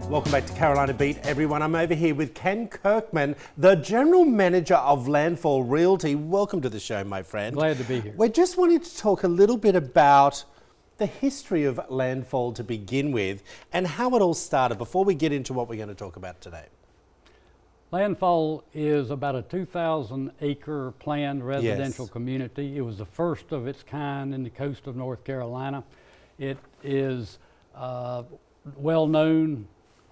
Welcome back to Carolina Beat, everyone. I'm over here with Ken Kirkman, the General Manager of Landfall Realty. Welcome to the show, my friend. Glad to be here. We're just wanting to talk a little bit about the history of Landfall to begin with and how it all started before we get into what we're going to talk about today. Landfall is about a 2,000 acre planned residential community. It was the first of its kind in the coast of North Carolina. It is well known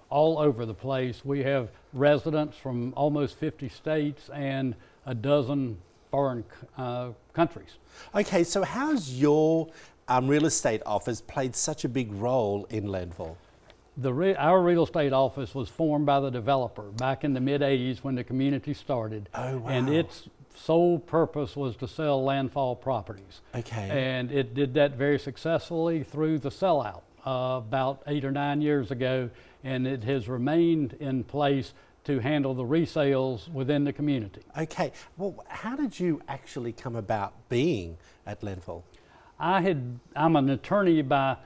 all over the place. We have residents from almost 50 states and a dozen foreign countries. Okay, so how's your real estate office played such a big role in Landfall? Our real estate office was formed by the developer back in the mid-'80s when the community started. Oh, wow. And its sole purpose was to sell landfall properties. Okay. And it did that very successfully through the sellout about 8 or 9 years ago, and it has remained in place to handle the resales within the community. Okay, well, how did you actually come about being at Landfall? I'm an attorney by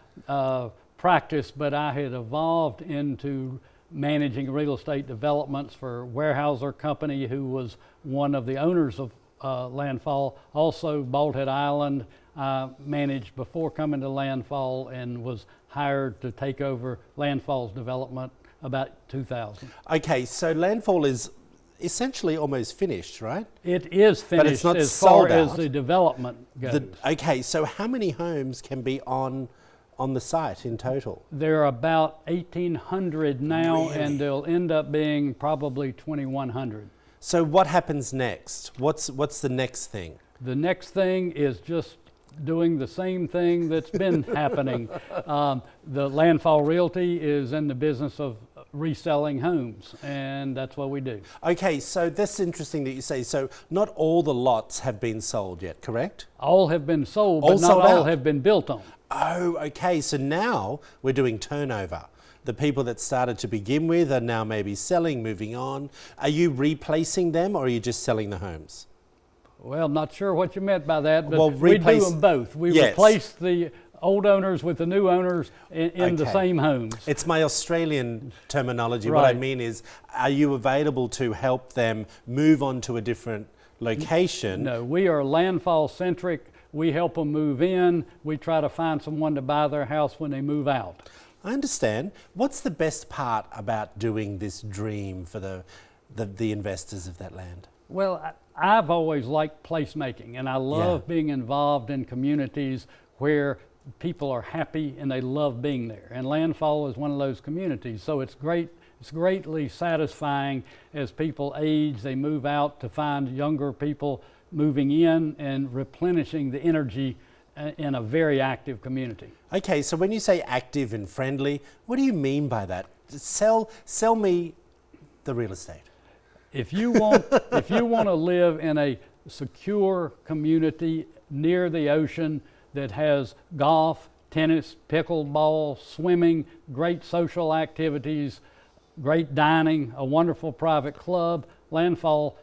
practice, but I had evolved into managing real estate developments for Weyerhaeuser Company, who was one of the owners of Landfall. Also, Bald Head Island managed before coming to Landfall and was hired to take over Landfall's development about 2000. Okay, so Landfall is essentially almost finished, right? It is finished, but it's not as sold far out. as the development goes. Okay, so how many homes can be on the site in total? There are about 1,800 now, Really? and they'll end up being probably 2,100. So what happens next? What's the next thing? The next thing is just doing the same thing that's been happening. The Landfall Realty is in the business of reselling homes, and that's what we do. Okay, so that's interesting that you say. So not all the lots have been sold yet, correct? All have been sold, All but not sold all out? have been built on. Oh, okay, so now we're doing turnover. The people that started to begin with are now maybe selling, moving on. Are you replacing them or are you just selling the homes? Well, I'm not sure what you meant by that, but Well, we do them both. We Yes. replace the old owners with the new owners in the Okay. same homes. It's my Australian terminology. What I Right. mean is, are you available to help them move on to a different location? No, we are landfall centric. We help them move in. We try to find someone to buy their house when they move out. I understand. What's the best part about doing this dream for the investors of that land? Well, I've always liked placemaking, and I love being involved in communities where people are happy and they love being there. And Landfall is one of those communities, so it's great. It's greatly satisfying as people age, they move out, to find younger people moving in and replenishing the energy in a very active community. Okay, so when you say active and friendly, what do you mean by that? Sell me the real estate. If you want to live in a secure community near the ocean that has golf, tennis, pickleball, swimming, great social activities, great dining, a wonderful private club, Landfall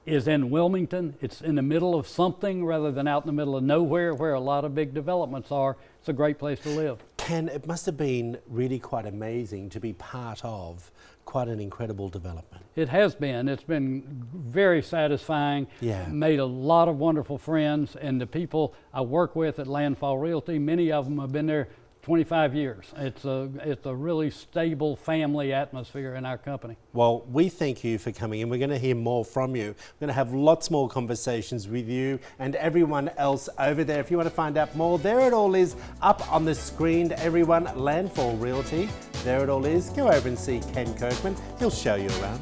is in Wilmington. It's in the middle of something rather than out in the middle of nowhere where a lot of big developments are. It's a great place to live. Ken, it must have been really quite amazing to be part of quite an incredible development. It has been. It's been very satisfying. Yeah. Made a lot of wonderful friends, and the people I work with at Landfall Realty, many of them have been there 25 years. It's a really stable family atmosphere in our company. Well, we thank you for coming in. We're going to hear more from you. We're going to have lots more conversations with you and everyone else over there. If you want to find out more, there it all is up on the screen to everyone. Landfall Realty, there it all is. Go over and see Ken Kirkman. He'll show you around.